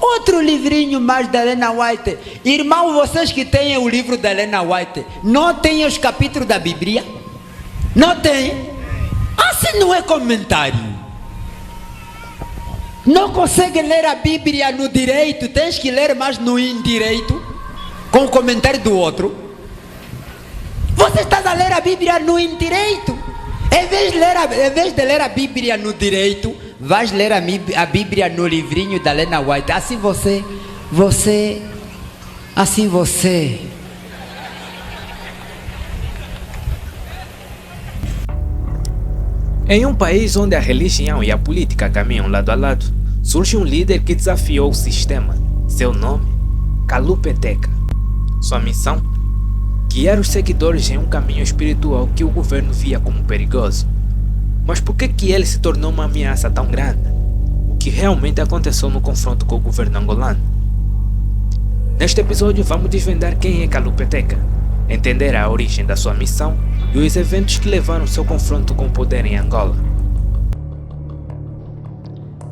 Outro livrinho mais da Ellen White. Irmão, vocês que têm o livro da Ellen White, não têm os capítulos da Bíblia? Não tem? Assim não é comentário. Não consegue ler a Bíblia no direito, tens que ler mais no indireito, com o comentário do outro. Você está a ler a Bíblia no indireito. Em vez de ler a Bíblia no direito, vais ler a Bíblia no livrinho da Ellen White. Assim você. Em um país onde a religião e a política caminham lado a lado, surge um líder que desafiou o sistema. Seu nome? Kalupeteca. Sua missão? Guiar os seguidores em um caminho espiritual que o governo via como perigoso. Mas por que ele se tornou uma ameaça tão grande? O que realmente aconteceu no confronto com o governo angolano? Neste episódio vamos desvendar quem é Kalupeteca, entender a origem da sua missão e os eventos que levaram seu confronto com o poder em Angola.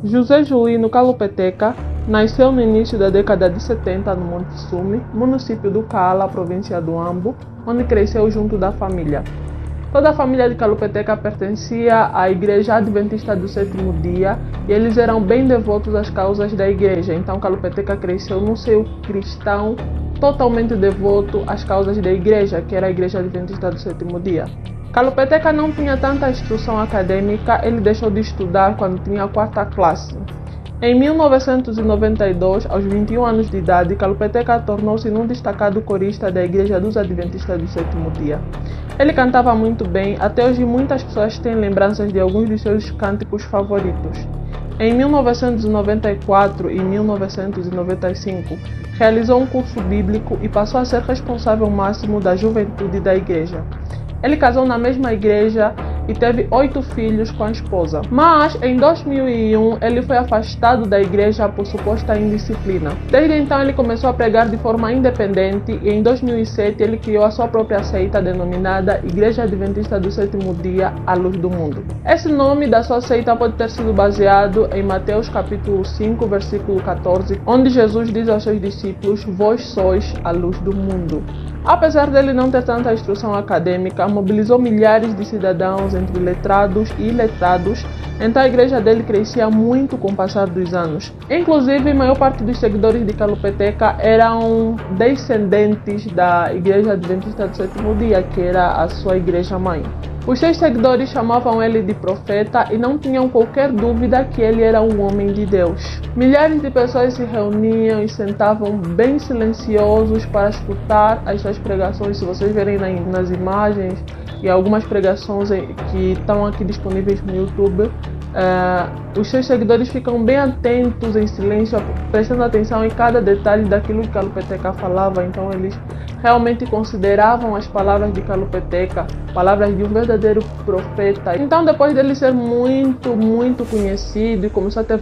José Juíno Kalupeteca nasceu no início da década de 70 no Monte Sume, município do Cala, província do Ambo, onde cresceu junto da família. Toda a família de Kalupeteca pertencia à Igreja Adventista do Sétimo Dia e eles eram bem devotos às causas da igreja. Então Kalupeteca cresceu num seio cristão totalmente devoto às causas da igreja, que era a Igreja Adventista do Sétimo Dia. Kalupeteca não tinha tanta instrução acadêmica, ele deixou de estudar quando tinha a 4ª classe. Em 1992, aos 21 anos de idade, Kalupeteca tornou-se um destacado corista da Igreja dos Adventistas do Sétimo Dia. Ele cantava muito bem, até hoje muitas pessoas têm lembranças de alguns de seus cânticos favoritos. Em 1994 e 1995, realizou um curso bíblico e passou a ser responsável máximo da juventude da igreja. Ele casou na mesma igreja e teve 8 filhos com a esposa. Mas, em 2001, ele foi afastado da igreja por suposta indisciplina. Desde então, ele começou a pregar de forma independente e, em 2007, ele criou a sua própria seita denominada Igreja Adventista do Sétimo Dia, a Luz do Mundo. Esse nome da sua seita pode ter sido baseado em Mateus capítulo 5, versículo 14, onde Jesus diz aos seus discípulos: "Vós sois a luz do mundo." Apesar dele não ter tanta instrução acadêmica, mobilizou milhares de cidadãos entre letrados e iletrados, então a igreja dele crescia muito com o passar dos anos. Inclusive, a maior parte dos seguidores de Kalupeteca eram descendentes da Igreja Adventista do Sétimo Dia, que era a sua igreja mãe. Os seus seguidores chamavam ele de profeta e não tinham qualquer dúvida que ele era um homem de Deus. Milhares de pessoas se reuniam e sentavam bem silenciosos para escutar as suas pregações. Se vocês verem nas imagens e algumas pregações que estão aqui disponíveis no YouTube, os seus seguidores ficam bem atentos em silêncio, prestando atenção em cada detalhe daquilo que Kalupeteca falava. Então eles realmente consideravam as palavras de Kalupeteca palavras de um verdadeiro profeta. Então, depois dele ser muito conhecido e começou a ter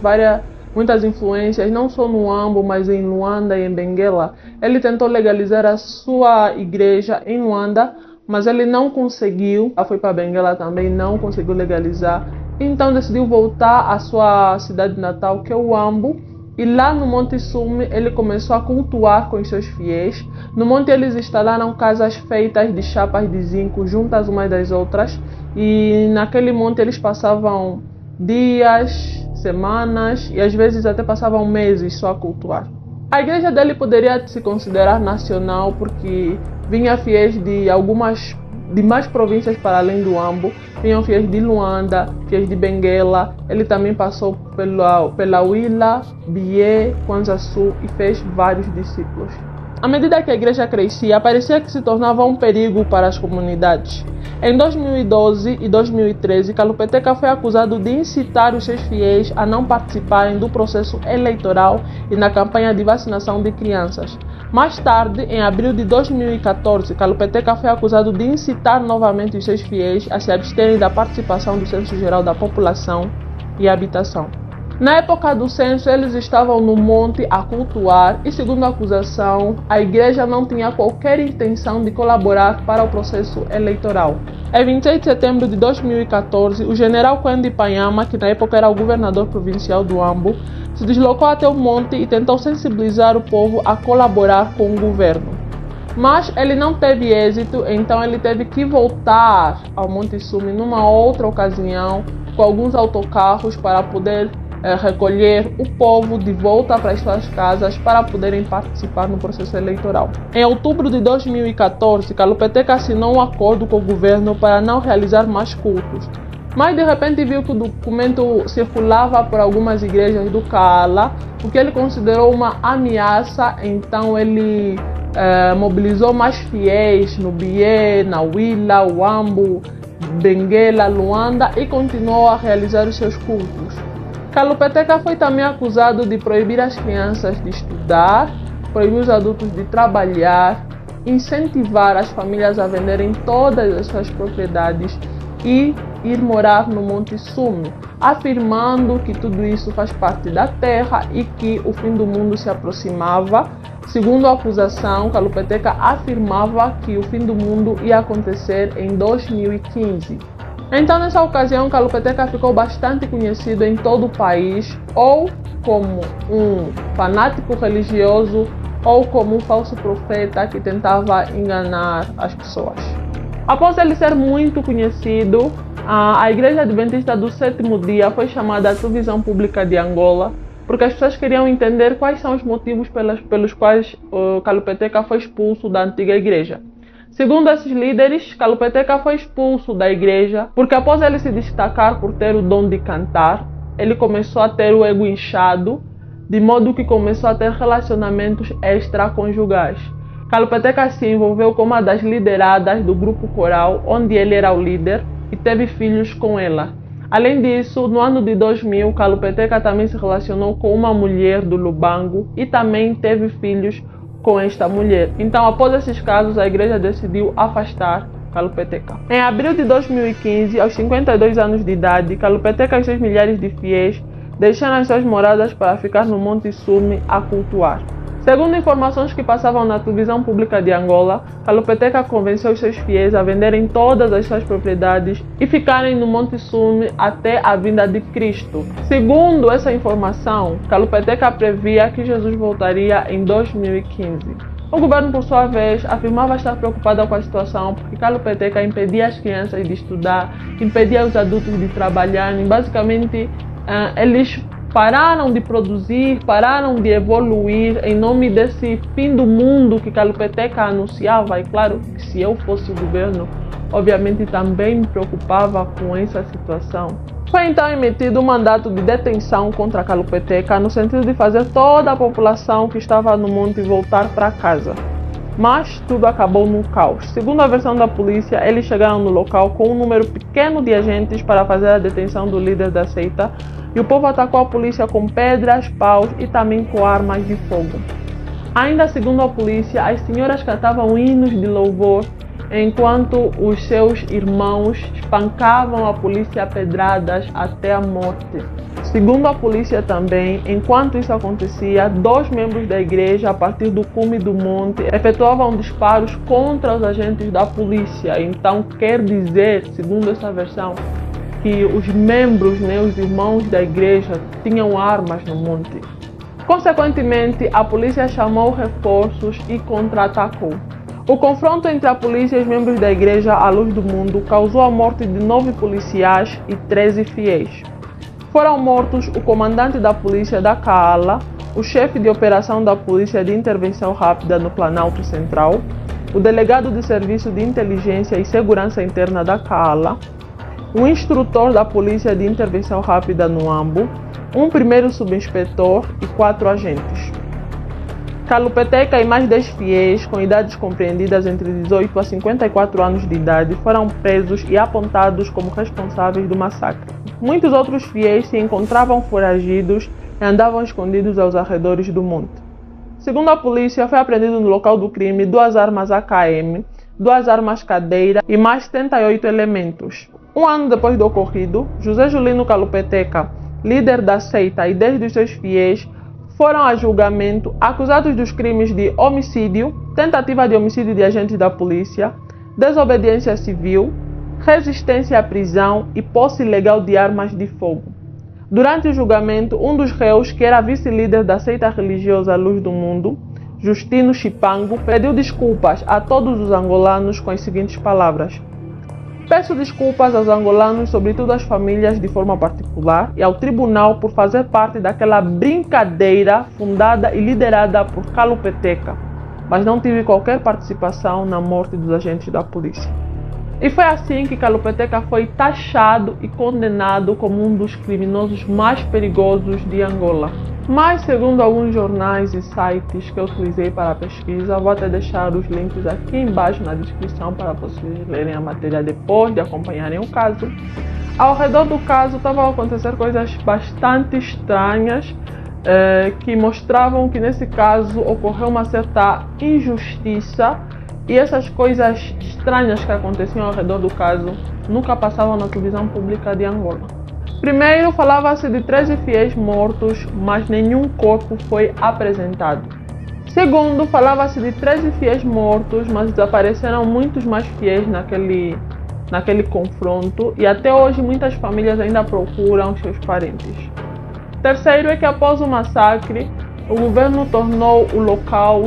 muitas influências, não só no Ambo, mas em Luanda e em Benguela, ele tentou legalizar a sua igreja em Luanda, mas ele não conseguiu. Foi para Benguela também, não conseguiu legalizar. Então decidiu voltar à sua cidade natal, que é o Ambo, e lá no Monte Sume ele começou a cultuar com os seus fiéis. No monte eles instalaram casas feitas de chapas de zinco juntas umas das outras, e naquele monte eles passavam dias, semanas e às vezes até passavam meses só a cultuar. A igreja dele poderia se considerar nacional porque vinha fiéis de mais províncias para além do Ambo, vinham fiéis de Luanda, fiéis de Benguela. Ele também passou pela Huila, Bié, Kwanza-Sul e fez vários discípulos. À medida que a igreja crescia, parecia que se tornava um perigo para as comunidades. Em 2012 e 2013, Kalupeteca foi acusado de incitar os seus fiéis a não participarem do processo eleitoral e na campanha de vacinação de crianças. Mais tarde, em abril de 2014, Kalupeteca foi acusado de incitar novamente os seus fiéis a se absterem da participação do Censo Geral da População e Habitação. Na época do censo, eles estavam no monte a cultuar e, segundo a acusação, a igreja não tinha qualquer intenção de colaborar para o processo eleitoral. Em 26 de setembro de 2014, o general Kwendi Panyama, que na época era o governador provincial do Ambo, se deslocou até o monte e tentou sensibilizar o povo a colaborar com o governo. Mas ele não teve êxito, então ele teve que voltar ao Monte Sumi numa outra ocasião com alguns autocarros para poder recolher o povo de volta para as suas casas para poderem participar no processo eleitoral. Em outubro de 2014, Kalupeteka assinou um acordo com o governo para não realizar mais cultos. Mas de repente viu que o documento circulava por algumas igrejas do Kala, o que ele considerou uma ameaça, então ele mobilizou mais fiéis no Bié, na Willa, Uambo, Benguela, Luanda e continuou a realizar os seus cultos. Kalupeteka foi também acusado de proibir as crianças de estudar, proibir os adultos de trabalhar, incentivar as famílias a venderem todas as suas propriedades e ir morar no Monte Sumi, afirmando que tudo isso faz parte da terra e que o fim do mundo se aproximava. Segundo a acusação, Kalupeteka afirmava que o fim do mundo ia acontecer em 2015. Então, nessa ocasião, Kalupeteka ficou bastante conhecido em todo o país, ou como um fanático religioso, ou como um falso profeta que tentava enganar as pessoas. Após ele ser muito conhecido, a Igreja Adventista do Sétimo Dia foi chamada à televisão pública de Angola, porque as pessoas queriam entender quais são os motivos pelos quais Kalupeteka foi expulso da antiga igreja. Segundo esses líderes, Kalupeteka foi expulso da igreja porque após ele se destacar por ter o dom de cantar, ele começou a ter o ego inchado, de modo que começou a ter relacionamentos extraconjugais. Kalupeteka se envolveu com uma das lideradas do grupo coral, onde ele era o líder, e teve filhos com ela. Além disso, no ano de 2000, Kalupeteka também se relacionou com uma mulher do Lubango e também teve filhos com esta mulher. Então, após esses casos, a igreja decidiu afastar Kalupeteka. Em abril de 2015, aos 52 anos de idade, Kalupeteka e seus milhares de fiéis deixaram as suas moradas para ficar no Monte Sumi a cultuar. Segundo informações que passavam na televisão pública de Angola, Kalupeteka convenceu os seus fiéis a venderem todas as suas propriedades e ficarem no Monte Sumi até a vinda de Cristo. Segundo essa informação, Kalupeteka previa que Jesus voltaria em 2015. O governo, por sua vez, afirmava estar preocupado com a situação porque Kalupeteka impedia as crianças de estudar, impedia os adultos de trabalhar e basicamente eles pararam de produzir, pararam de evoluir em nome desse fim do mundo que Kalupeteka anunciava. E claro, que se eu fosse o governo, obviamente também me preocupava com essa situação. Foi então emitido um mandato de detenção contra Kalupeteka no sentido de fazer toda a população que estava no monte voltar para casa. Mas tudo acabou no caos. Segundo a versão da polícia, eles chegaram no local com um número pequeno de agentes para fazer a detenção do líder da seita e o povo atacou a polícia com pedras, paus e também com armas de fogo. Ainda segundo a polícia, as senhoras cantavam hinos de louvor enquanto os seus irmãos espancavam a polícia a pedradas até a morte. Segundo a polícia também, enquanto isso acontecia, 2 membros da igreja, a partir do cume do monte, efetuavam disparos contra os agentes da polícia. Então quer dizer, segundo essa versão, que os membros, os irmãos da igreja, tinham armas no monte. Consequentemente, a polícia chamou reforços e contra-atacou. O confronto entre a polícia e os membros da igreja à luz do mundo causou a morte de 9 policiais e 13 fiéis. Foram mortos o comandante da polícia da Kaala, o chefe de operação da Polícia de Intervenção Rápida no Planalto Central, o delegado de Serviço de Inteligência e Segurança Interna da Kaala, um instrutor da Polícia de Intervenção Rápida no Ambo, um primeiro subinspetor e 4 agentes. Kalupeteka e mais 10 fiéis, com idades compreendidas entre 18 a 54 anos de idade, foram presos e apontados como responsáveis do massacre. Muitos outros fiéis se encontravam foragidos e andavam escondidos aos arredores do monte. Segundo a polícia, foi apreendido no local do crime 2 armas AKM, 2 armas cadeira e mais 78 elementos. Um ano depois do ocorrido, José Julino Kalupeteka, líder da seita, e 10 dos seus fiéis foram a julgamento acusados dos crimes de homicídio, tentativa de homicídio de agentes da polícia, desobediência civil, resistência à prisão e posse ilegal de armas de fogo. Durante o julgamento, um dos réus, que era vice-líder da seita religiosa Luz do Mundo, Justino Chipango, pediu desculpas a todos os angolanos com as seguintes palavras: peço desculpas aos angolanos, sobretudo às famílias de forma particular, e ao tribunal por fazer parte daquela brincadeira fundada e liderada por Kalupeteca, mas não tive qualquer participação na morte dos agentes da polícia. E foi assim que Kalupeteca foi taxado e condenado como um dos criminosos mais perigosos de Angola. Mas, segundo alguns jornais e sites que eu utilizei para a pesquisa, vou até deixar os links aqui embaixo na descrição para vocês lerem a matéria depois de acompanharem o caso. Ao redor do caso estavam a acontecer coisas bastante estranhas, que mostravam que nesse caso ocorreu uma certa injustiça, e essas coisas estranhas que aconteciam ao redor do caso nunca passavam na televisão pública de Angola. Primeiro, falava-se de 13 fiéis mortos, mas nenhum corpo foi apresentado. Segundo, falava-se de 13 fiéis mortos, mas desapareceram muitos mais fiéis naquele confronto, e até hoje muitas famílias ainda procuram seus parentes. Terceiro é que após o massacre, o governo tornou o local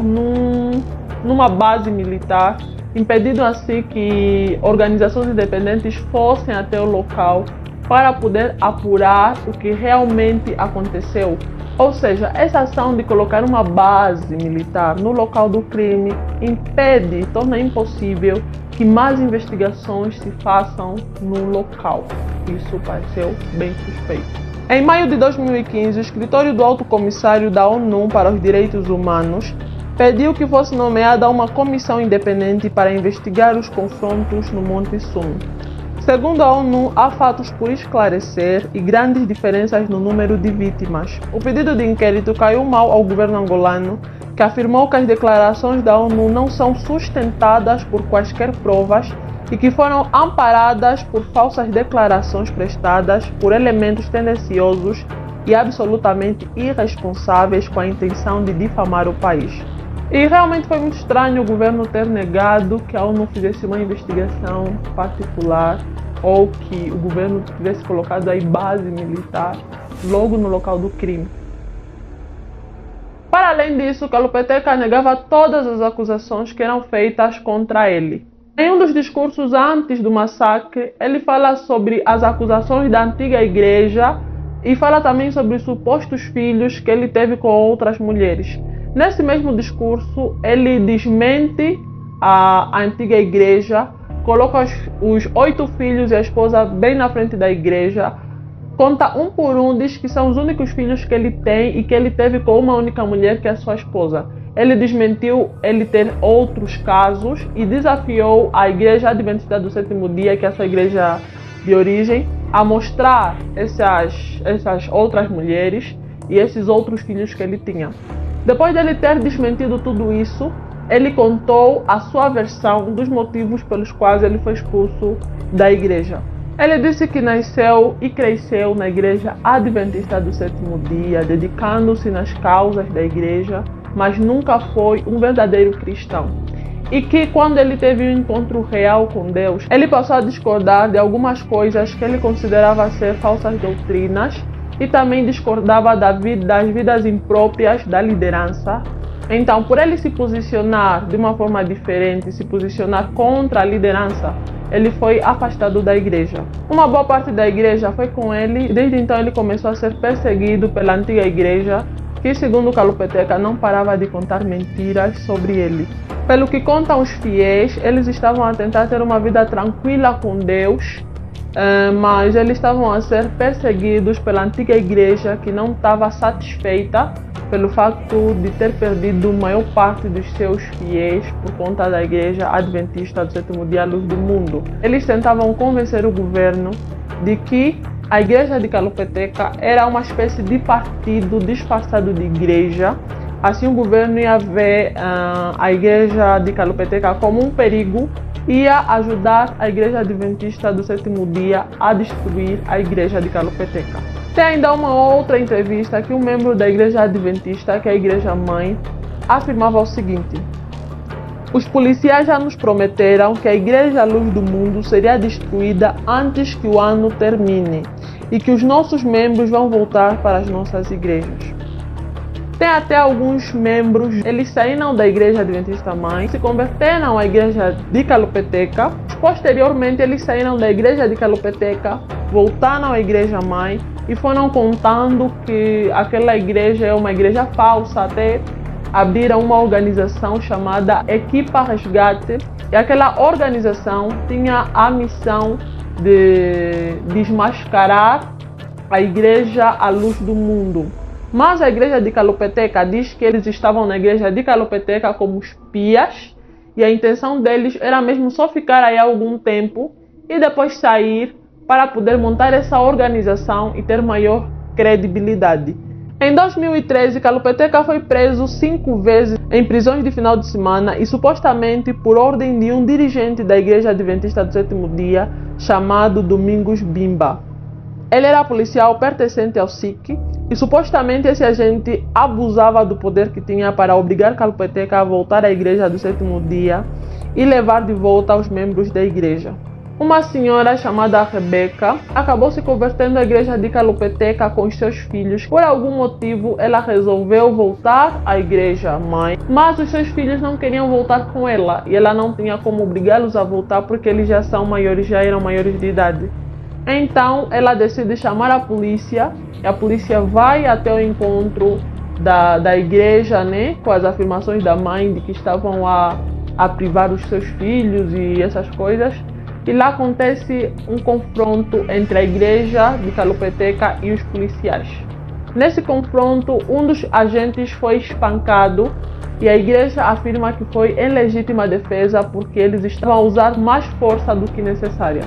numa base militar, impedindo assim que organizações independentes fossem até o local para poder apurar o que realmente aconteceu. Ou seja, essa ação de colocar uma base militar no local do crime impede, torna impossível que mais investigações se façam no local. Isso pareceu bem suspeito. Em maio de 2015, o escritório do Alto Comissário da ONU para os Direitos Humanos pediu que fosse nomeada uma comissão independente para investigar os confrontos no Monte Sume. Segundo a ONU, há fatos por esclarecer e grandes diferenças no número de vítimas. O pedido de inquérito caiu mal ao governo angolano, que afirmou que as declarações da ONU não são sustentadas por quaisquer provas e que foram amparadas por falsas declarações prestadas por elementos tendenciosos e absolutamente irresponsáveis com a intenção de difamar o país. E realmente foi muito estranho o governo ter negado que a ONU fizesse uma investigação particular ou que o governo tivesse colocado aí base militar logo no local do crime. Para além disso, Kalupeteca negava todas as acusações que eram feitas contra ele. Em um dos discursos antes do massacre, ele fala sobre as acusações da antiga igreja e fala também sobre os supostos filhos que ele teve com outras mulheres. Nesse mesmo discurso, ele desmente a antiga igreja, coloca os 8 filhos e a esposa bem na frente da igreja, conta um por um, diz que são os únicos filhos que ele tem e que ele teve com uma única mulher, que é a sua esposa. Ele desmentiu ele ter outros casos e desafiou a Igreja Adventista do Sétimo Dia, que é a sua igreja de origem, a mostrar essas outras mulheres e esses outros filhos que ele tinha. Depois dele ter desmentido tudo isso, ele contou a sua versão dos motivos pelos quais ele foi expulso da igreja. Ele disse que nasceu e cresceu na Igreja Adventista do Sétimo Dia, dedicando-se nas causas da igreja, mas nunca foi um verdadeiro cristão. E que quando ele teve um encontro real com Deus, ele passou a discordar de algumas coisas que ele considerava ser falsas doutrinas, e também discordava das vidas impróprias da liderança. Então, por ele se posicionar de uma forma diferente, se posicionar contra a liderança, ele foi afastado da igreja. Uma boa parte da igreja foi com ele, e desde então ele começou a ser perseguido pela antiga igreja, que segundo Kalupeteca não parava de contar mentiras sobre ele. Pelo que contam os fiéis, eles estavam a tentar ter uma vida tranquila com Deus, mas eles estavam a ser perseguidos pela antiga igreja, que não estava satisfeita pelo facto de ter perdido a maior parte dos seus fiéis por conta da Igreja Adventista do Sétimo Dia Luz do Mundo. Eles tentavam convencer o governo de que a igreja de Kalupeteca era uma espécie de partido disfarçado de igreja. Assim o governo ia ver a igreja de Kalupeteca como um perigo, ia ajudar a Igreja Adventista do Sétimo Dia a destruir a igreja de Kalupeteca. Tem ainda uma outra entrevista que um membro da Igreja Adventista, que é a Igreja Mãe, afirmava o seguinte: os policiais já nos prometeram que a Igreja Luz do Mundo seria destruída antes que o ano termine e que os nossos membros vão voltar para as nossas igrejas. Tem até alguns membros, eles saíram da Igreja Adventista Mãe, se converteram à Igreja de Calupeteca. Posteriormente, eles saíram da Igreja de Calupeteca, voltaram à Igreja Mãe e foram contando que aquela igreja é uma igreja falsa, até abriram uma organização chamada Equipa Resgate, e aquela organização tinha a missão de desmascarar a Igreja à Luz do Mundo. Mas a Igreja de Calupeteca diz que eles estavam na Igreja de Calupeteca como espias e a intenção deles era mesmo só ficar aí algum tempo e depois sair para poder montar essa organização e ter maior credibilidade. Em 2013, Calupeteca foi preso 5 vezes em prisões de final de semana e supostamente por ordem de um dirigente da Igreja Adventista do Sétimo Dia chamado Domingos Bimba. Ele era policial pertencente ao SIC e supostamente esse agente abusava do poder que tinha para obrigar Calupeteca a voltar à Igreja do Sétimo Dia e levar de volta os membros da igreja. Uma senhora chamada Rebeca acabou se convertendo à Igreja de Calupeteca com os seus filhos. Por algum motivo, ela resolveu voltar à Igreja Mãe, mas os seus filhos não queriam voltar com ela e ela não tinha como obrigá-los a voltar porque eles já eram maiores de idade. Então ela decide chamar a polícia e a polícia vai até o encontro da igreja, né, com as afirmações da mãe de que estavam a privar os seus filhos e essas coisas. E lá acontece um confronto entre a Igreja de Calupeteca e os policiais. Nesse confronto, um dos agentes foi espancado e a igreja afirma que foi em legítima defesa porque eles estavam a usar mais força do que necessária.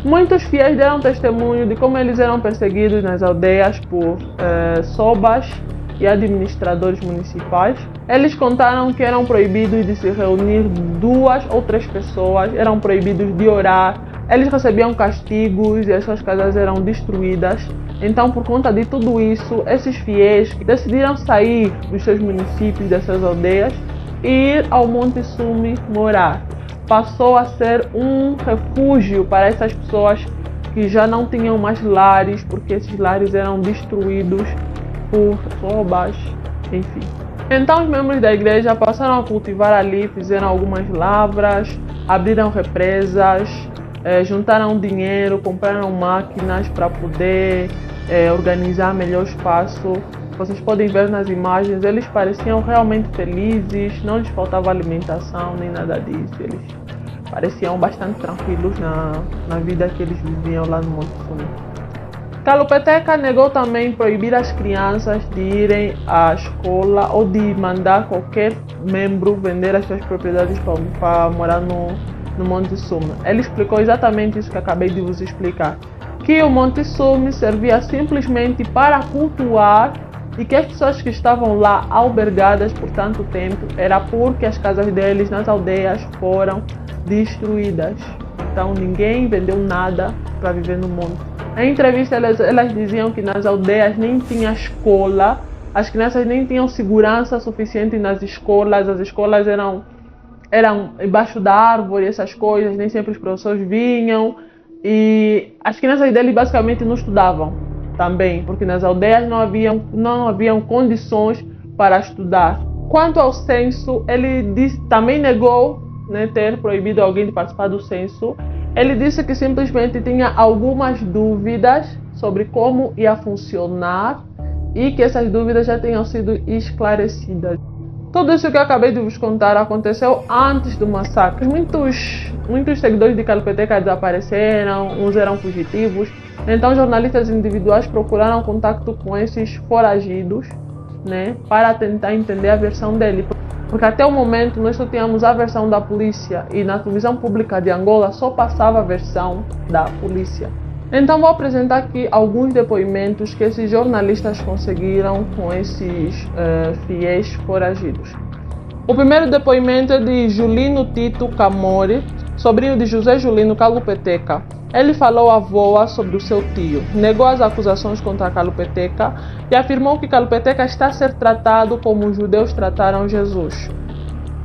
Muitos fiéis deram testemunho de como eles eram perseguidos nas aldeias por sobas e administradores municipais. Eles contaram que eram proibidos de se reunir 2 ou 3 pessoas, eram proibidos de orar, eles recebiam castigos e as suas casas eram destruídas. Então, por conta de tudo isso, esses fiéis decidiram sair dos seus municípios, das suas aldeias e ir ao Monte Sume morar. Passou a ser um refúgio para essas pessoas que já não tinham mais lares, porque esses lares eram destruídos por sobas, enfim. Então os membros da igreja passaram a cultivar ali, fizeram algumas lavras, abriram represas, juntaram dinheiro, compraram máquinas para poder organizar melhor o espaço. Vocês podem ver nas imagens, eles pareciam realmente felizes, não lhes faltava alimentação nem nada disso. Eles pareciam bastante tranquilos na vida que eles viviam lá no Monte Sume. Calupeteca negou também proibir as crianças de irem à escola ou de mandar qualquer membro vender as suas propriedades para morar no Monte Sume. Ele explicou exatamente isso que acabei de vos explicar, que o Monte Sume servia simplesmente para cultuar e que as pessoas que estavam lá albergadas por tanto tempo era porque as casas deles nas aldeias foram destruídas. Então ninguém vendeu nada para viver no monte. Em entrevista elas diziam que nas aldeias nem tinha escola, as crianças nem tinham segurança suficiente nas escolas, as escolas eram embaixo da árvore, essas coisas, nem sempre os professores vinham e as crianças deles basicamente não estudavam também, porque nas aldeias não haviam condições para estudar. Quanto ao censo, ele também negou, né, ter proibido alguém de participar do censo. Ele disse que simplesmente tinha algumas dúvidas sobre como ia funcionar e que essas dúvidas já tinham sido esclarecidas. Tudo isso que eu acabei de vos contar aconteceu antes do massacre. Muitos seguidores de Calupeteca desapareceram, uns eram fugitivos. Então jornalistas individuais procuraram contato com esses foragidos, né, para tentar entender a versão dele. Porque até o momento nós só tínhamos a versão da polícia e na televisão pública de Angola só passava a versão da polícia. Então vou apresentar aqui alguns depoimentos que esses jornalistas conseguiram com esses fiéis foragidos. O primeiro depoimento é de Julino Tito Camori, sobrinho de José Julino Calupeteca. ele falou à avó sobre o seu tio, negou as acusações contra Kalupeteca e afirmou que Kalupeteca está a ser tratado como os judeus trataram Jesus.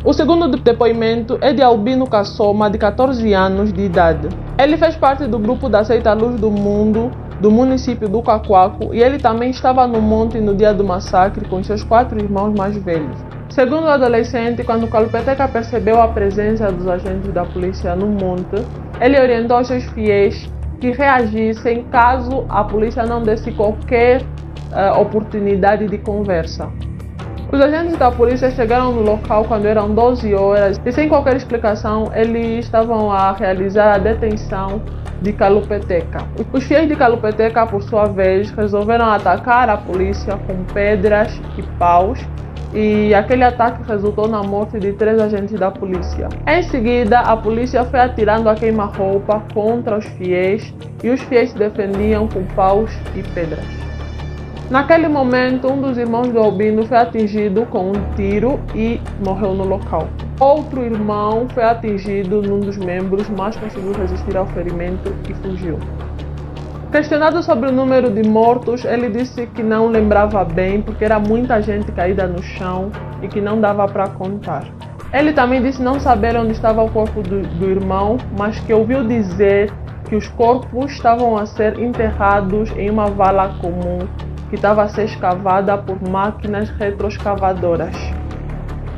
O segundo depoimento é de Albino Kassoma, de 14 anos de idade. Ele fez parte do grupo da seita Luz do Mundo, do município do Cacoaco, e ele também estava no monte no dia do massacre com seus 4 irmãos mais velhos. Segundo o adolescente, quando Kalupeteca percebeu a presença dos agentes da polícia no monte, ele orientou seus fiéis que reagissem caso a polícia não desse qualquer oportunidade de conversa. Os agentes da polícia chegaram no local quando eram 12 horas e, sem qualquer explicação, eles estavam a realizar a detenção de Kalupeteca. Os fiéis de Kalupeteca, por sua vez, resolveram atacar a polícia com pedras e paus, e aquele ataque resultou na morte de 3 agentes da polícia. Em seguida, a polícia foi atirando a queima-roupa contra os fiéis e os fiéis se defendiam com paus e pedras. Naquele momento, um dos irmãos do Albino foi atingido com um tiro e morreu no local. Outro irmão foi atingido num dos membros, mas conseguiu resistir ao ferimento e fugiu. Questionado sobre o número de mortos, ele disse que não lembrava bem porque era muita gente caída no chão e que não dava para contar. Ele também disse não saber onde estava o corpo do irmão, mas que ouviu dizer que os corpos estavam a ser enterrados em uma vala comum que estava a ser escavada por máquinas retroescavadoras.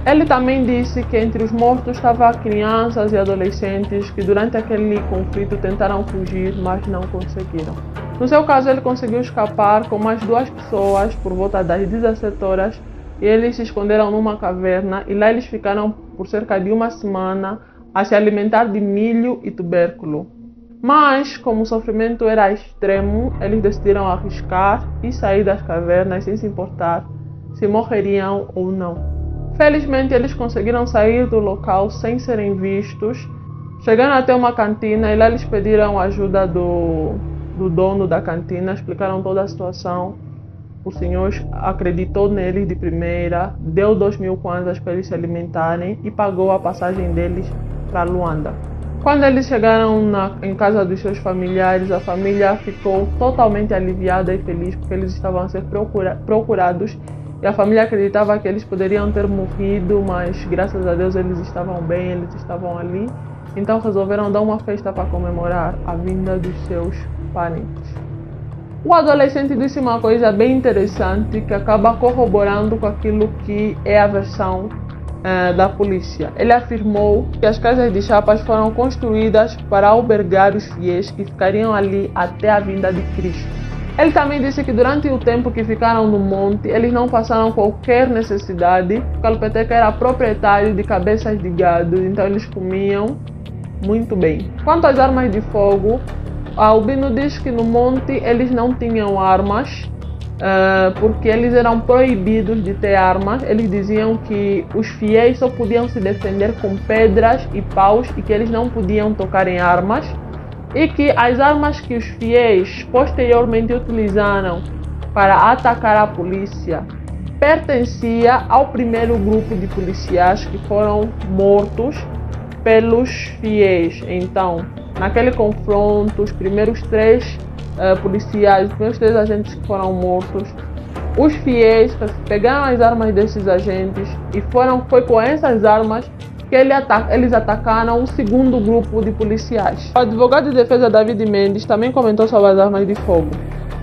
Ele também disse que entre os mortos estavam crianças e adolescentes que durante aquele conflito tentaram fugir, mas não conseguiram. No seu caso, ele conseguiu escapar com mais 2 pessoas por volta das 17 horas e eles se esconderam numa caverna e lá eles ficaram por cerca de 1 semana a se alimentar de milho e tubérculo. Mas, como o sofrimento era extremo, eles decidiram arriscar e sair das cavernas sem se importar se morreriam ou não. Felizmente, eles conseguiram sair do local sem serem vistos. Chegaram até uma cantina e lá eles pediram ajuda do dono da cantina, explicaram toda a situação. O senhor acreditou neles de primeira, deu 2.000 kwanzas para eles se alimentarem e pagou a passagem deles para Luanda. Quando eles chegaram em casa dos seus familiares, a família ficou totalmente aliviada e feliz porque eles estavam a ser procurados e a família acreditava que eles poderiam ter morrido, mas graças a Deus eles estavam bem, eles estavam ali. Então resolveram dar uma festa para comemorar a vinda dos seus parentes. O adolescente disse uma coisa bem interessante que acaba corroborando com aquilo que é a versão da polícia. Ele afirmou que as casas de chapas foram construídas para albergar os fiéis que ficariam ali até a vinda de Cristo. Ele também disse que durante o tempo que ficaram no monte, eles não passaram qualquer necessidade. Kalupeteca era proprietário de cabeças de gado, então eles comiam muito bem. Quanto às armas de fogo, Albino diz que no monte eles não tinham armas, porque eles eram proibidos de ter armas. Eles diziam que os fiéis só podiam se defender com pedras e paus e que eles não podiam tocar em armas, e que as armas que os fiéis posteriormente utilizaram para atacar a polícia pertencia ao primeiro grupo de policiais que foram mortos pelos fiéis. Então, naquele confronto, os primeiros 3 policiais, os primeiros 3 agentes que foram mortos, os fiéis pegaram as armas desses agentes e foi com essas armas que eles atacaram o segundo grupo de policiais. O advogado de defesa David Mendes também comentou sobre as armas de fogo.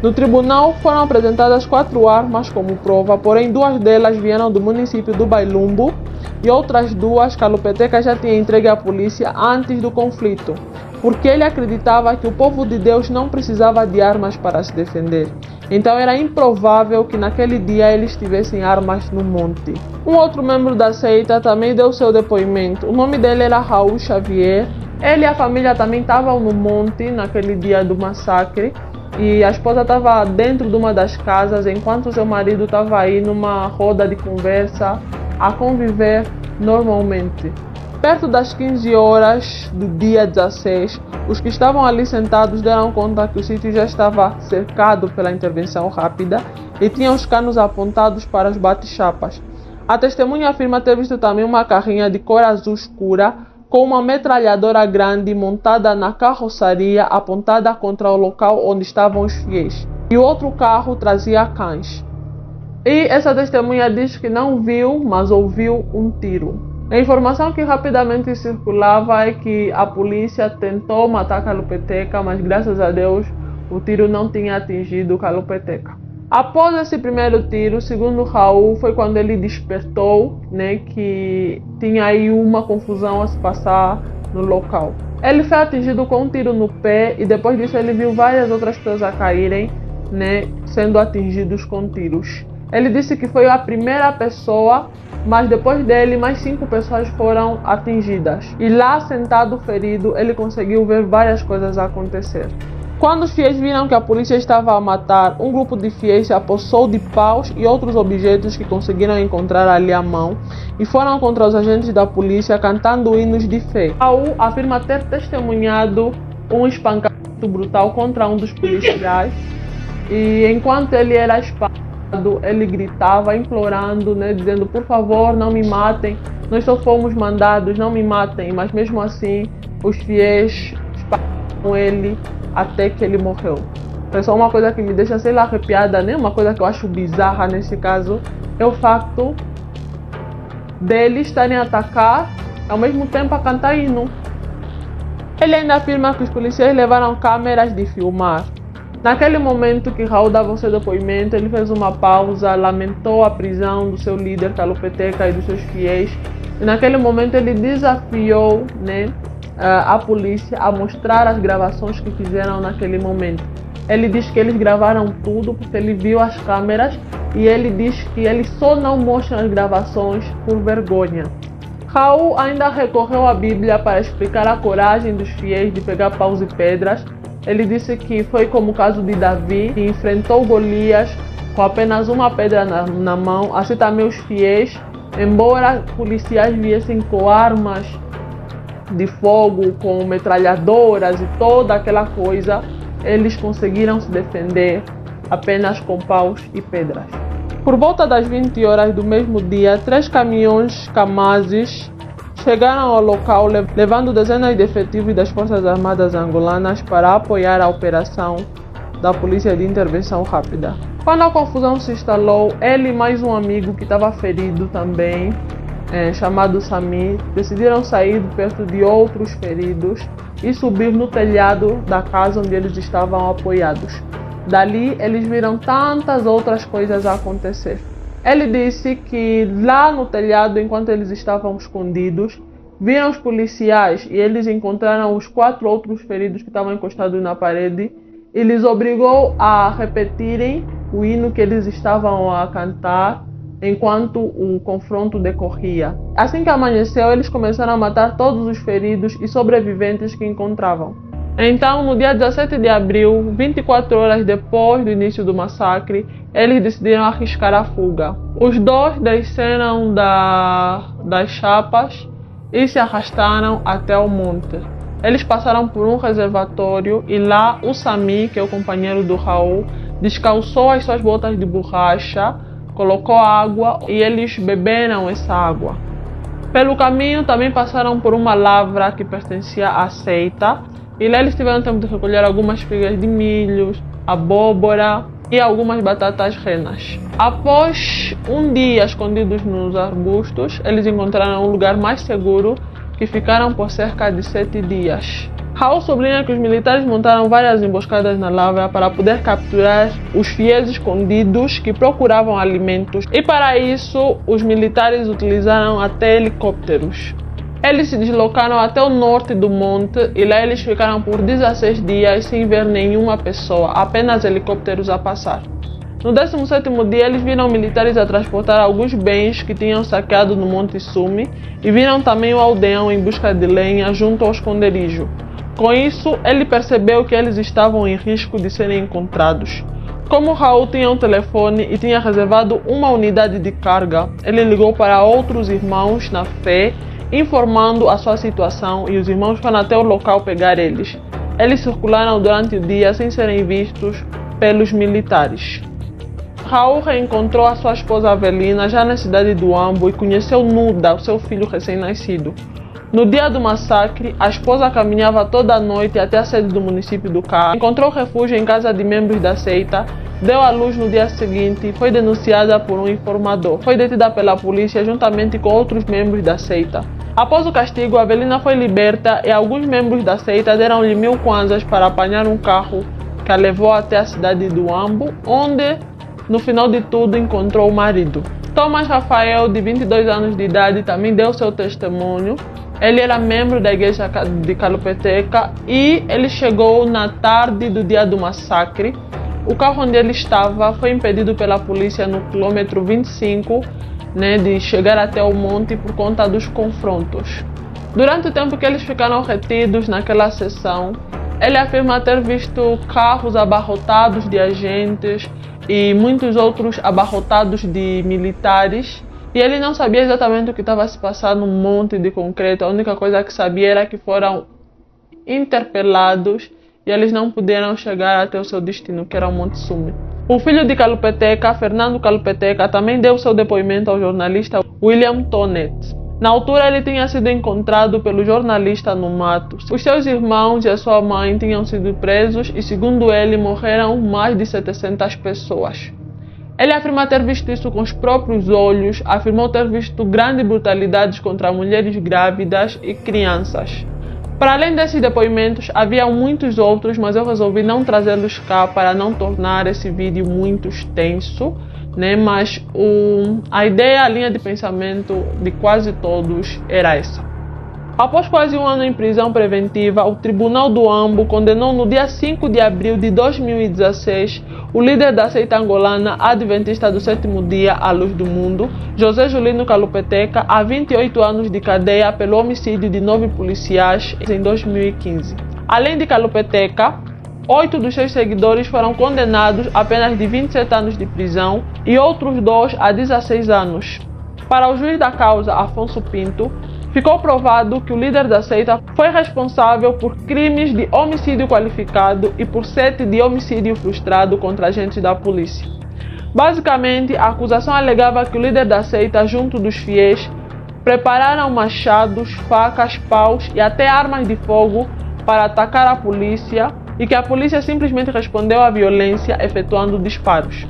No tribunal foram apresentadas 4 armas como prova, porém 2 delas vieram do município do Bailumbo e outras 2 Kalupeteca já tinha entregue à polícia antes do conflito, porque ele acreditava que o povo de Deus não precisava de armas para se defender. Então era improvável que naquele dia eles tivessem armas no monte. Um outro membro da seita também deu seu depoimento. O nome dele era Raul Xavier. Ele e a família também estavam no monte naquele dia do massacre e a esposa estava dentro de uma das casas enquanto seu marido estava aí numa roda de conversa a conviver normalmente. Perto das 15 horas do dia 16, os que estavam ali sentados deram conta que o sítio já estava cercado pela intervenção rápida e tinham os canos apontados para os bate-chapas. A testemunha afirma ter visto também uma carrinha de cor azul escura com uma metralhadora grande montada na carroçaria apontada contra o local onde estavam os fiéis. E o outro carro trazia cães. E essa testemunha diz que não viu, mas ouviu um tiro. A informação que rapidamente circulava é que a polícia tentou matar Kalupeteca, mas graças a Deus o tiro não tinha atingido Kalupeteca. Após esse primeiro tiro, segundo Raul, foi quando ele despertou, que tinha aí uma confusão a se passar no local. Ele foi atingido com um tiro no pé e depois disso ele viu várias outras pessoas a caírem, sendo atingidos com tiros. Ele disse que foi a primeira pessoa, mas depois dele mais 5 pessoas foram atingidas. E lá, sentado ferido, ele conseguiu ver várias coisas acontecer. Quando os fiéis viram que a polícia estava a matar, um grupo de fiéis se apossou de paus e outros objetos que conseguiram encontrar ali à mão e foram contra os agentes da polícia cantando hinos de fé. Raul afirma ter testemunhado um espancamento brutal contra um dos policiais e enquanto ele era espancado, ele gritava, implorando, dizendo: por favor, não me matem, nós só fomos mandados, não me matem. Mas mesmo assim, os fiéis espancaram ele até que ele morreu. É só uma coisa que me deixa, arrepiada, uma coisa que eu acho bizarra nesse caso, é o facto deles estarem a atacar, ao mesmo tempo a cantar hino. Ele ainda afirma que os policiais levaram câmeras de filmar. Naquele momento que Raul dava o seu depoimento, ele fez uma pausa, lamentou a prisão do seu líder Kalupeteca e dos seus fiéis. E naquele momento ele desafiou a polícia a mostrar as gravações que fizeram naquele momento. Ele diz que eles gravaram tudo porque ele viu as câmeras e ele diz que ele só não mostra as gravações por vergonha. Raul ainda recorreu à Bíblia para explicar a coragem dos fiéis de pegar paus e pedras. Ele disse que foi como o caso de Davi, que enfrentou Golias com apenas uma pedra na mão. Assim também os fiéis, embora policiais viessem com armas de fogo, com metralhadoras e toda aquela coisa, eles conseguiram se defender apenas com paus e pedras. Por volta das 20 horas do mesmo dia, 3 caminhões Kamazes chegaram ao local levando dezenas de efetivos das Forças Armadas angolanas para apoiar a operação da Polícia de Intervenção Rápida. Quando a confusão se instalou, ele e mais um amigo que estava ferido também, chamado Sami, decidiram sair de perto de outros feridos e subir no telhado da casa onde eles estavam apoiados. Dali, eles viram tantas outras coisas a acontecer. Ele disse que lá no telhado, enquanto eles estavam escondidos, viram os policiais e eles encontraram os 4 outros feridos que estavam encostados na parede e lhes obrigou a repetirem o hino que eles estavam a cantar enquanto o confronto decorria. Assim que amanheceu, eles começaram a matar todos os feridos e sobreviventes que encontravam. Então, no dia 17 de abril, 24 horas depois do início do massacre, eles decidiram arriscar a fuga. Os 2 desceram das chapas e se arrastaram até o monte. Eles passaram por um reservatório e lá o Sami, que é o companheiro do Raul, descalçou as suas botas de borracha, colocou água e eles beberam essa água. Pelo caminho também passaram por uma lavra que pertencia à seita e lá eles tiveram tempo de recolher algumas espigas de milho, abóbora e algumas batatas renas. Após um dia escondidos nos arbustos, eles encontraram um lugar mais seguro que ficaram por cerca de 7 dias. Raul sublinha que os militares montaram várias emboscadas na lavra para poder capturar os fiéis escondidos que procuravam alimentos e para isso os militares utilizaram até helicópteros. Eles se deslocaram até o norte do monte e lá eles ficaram por 16 dias sem ver nenhuma pessoa, apenas helicópteros a passar. No 17º dia, eles viram militares a transportar alguns bens que tinham saqueado no Monte Sumi e viram também o aldeão em busca de lenha junto ao esconderijo. Com isso, ele percebeu que eles estavam em risco de serem encontrados. Como Raul tinha um telefone e tinha reservado uma unidade de carga, ele ligou para outros irmãos na fé, informando a sua situação e os irmãos foram até o local pegar eles. Eles circularam durante o dia sem serem vistos pelos militares. Raul reencontrou a sua esposa Avelina já na cidade do Ambo e conheceu Nuda, o seu filho recém-nascido. No dia do massacre, a esposa caminhava toda a noite até a sede do município do Cala, encontrou refúgio em casa de membros da seita, deu à luz no dia seguinte e foi denunciada por um informador. Foi detida pela polícia juntamente com outros membros da seita. Após o castigo, Avelina foi liberta e alguns membros da seita deram-lhe 1000 kwanzas para apanhar um carro que a levou até a cidade do Ambo, onde, no final de tudo, encontrou o marido. Thomas Rafael, de 22 anos de idade, também deu seu testemunho. Ele era membro da igreja de Kalupeteca e ele chegou na tarde do dia do massacre. O carro onde ele estava foi impedido pela polícia no quilômetro 25, de chegar até o monte por conta dos confrontos. Durante o tempo que eles ficaram retidos naquela sessão, ele afirma ter visto carros abarrotados de agentes e muitos outros abarrotados de militares. E ele não sabia exatamente o que estava se passando no monte de concreto. A única coisa que sabia era que foram interpelados e eles não puderam chegar até o seu destino, que era o Monte Sume. O filho de Kalupeteca, Fernando Kalupeteca, também deu seu depoimento ao jornalista William Tonet. Na altura, ele tinha sido encontrado pelo jornalista no mato. Os seus irmãos e a sua mãe tinham sido presos e, segundo ele, morreram mais de 700 pessoas. Ele afirma ter visto isso com os próprios olhos, afirmou ter visto grandes brutalidades contra mulheres grávidas e crianças. Para além desses depoimentos, havia muitos outros, mas eu resolvi não trazê-los cá para não tornar esse vídeo muito extenso, Mas a ideia, a linha de pensamento de quase todos era essa. Após quase um ano em prisão preventiva, o Tribunal do Ambo condenou no dia 5 de abril de 2016 o líder da seita angolana adventista do sétimo dia à luz do mundo, José Julino Kalupeteca, a 28 anos de cadeia pelo homicídio de 9 policiais em 2015. Além de Kalupeteca, 8 dos seus seguidores foram condenados a apenas de 27 anos de prisão e outros 2 a 16 anos. Para o juiz da causa, Afonso Pinto, ficou provado que o líder da seita foi responsável por crimes de homicídio qualificado e por 7 de homicídio frustrado contra agentes da polícia. Basicamente, a acusação alegava que o líder da seita, junto dos fiéis, prepararam machados, facas, paus e até armas de fogo para atacar a polícia e que a polícia simplesmente respondeu à violência efetuando disparos.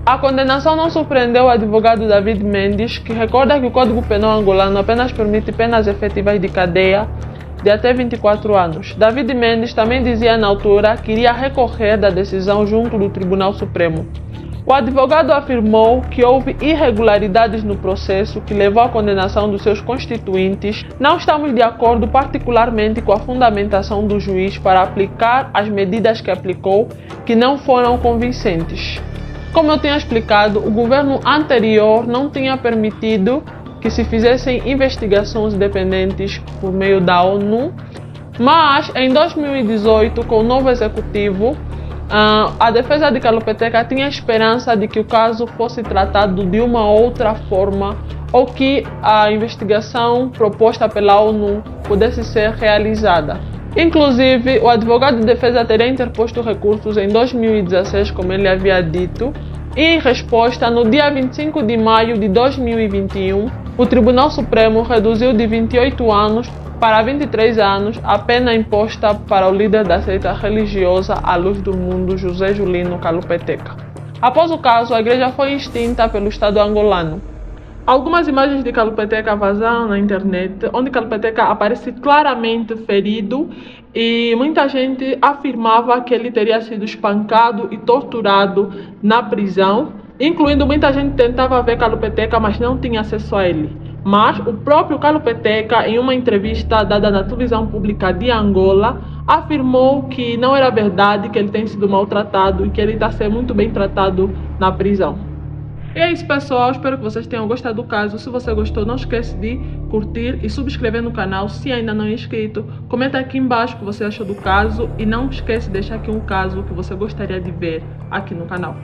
A condenação não surpreendeu o advogado David Mendes, que recorda que o Código Penal angolano apenas permite penas efetivas de cadeia de até 24 anos. David Mendes também dizia na altura que iria recorrer da decisão junto do Tribunal Supremo. O advogado afirmou que houve irregularidades no processo que levou à condenação dos seus constituintes. Não estamos de acordo particularmente com a fundamentação do juiz para aplicar as medidas que aplicou, que não foram convincentes. Como eu tinha explicado, o governo anterior não tinha permitido que se fizessem investigações independentes por meio da ONU, mas em 2018, com o novo executivo, a defesa de Kalupeteca tinha esperança de que o caso fosse tratado de uma outra forma ou que a investigação proposta pela ONU pudesse ser realizada. Inclusive, o advogado de defesa teria interposto recursos em 2016, como ele havia dito, e em resposta, no dia 25 de maio de 2021, o Tribunal Supremo reduziu de 28 anos para 23 anos a pena imposta para o líder da seita religiosa à luz do mundo, José Julino Kalupeteca. Após o caso, a igreja foi extinta pelo Estado angolano. Algumas imagens de Kalupeteca vazaram na internet, onde Kalupeteca aparece claramente ferido e muita gente afirmava que ele teria sido espancado e torturado na prisão, incluindo muita gente que tentava ver Kalupeteca, mas não tinha acesso a ele. Mas o próprio Kalupeteca, em uma entrevista dada na televisão pública de Angola, afirmou que não era verdade, que ele tem sido maltratado e que ele está sendo muito bem tratado na prisão. E é isso, pessoal, espero que vocês tenham gostado do caso. Se você gostou, não esquece de curtir e subscrever no canal. Se ainda não é inscrito, comenta aqui embaixo o que você achou do caso e não esquece de deixar aqui um caso que você gostaria de ver aqui no canal.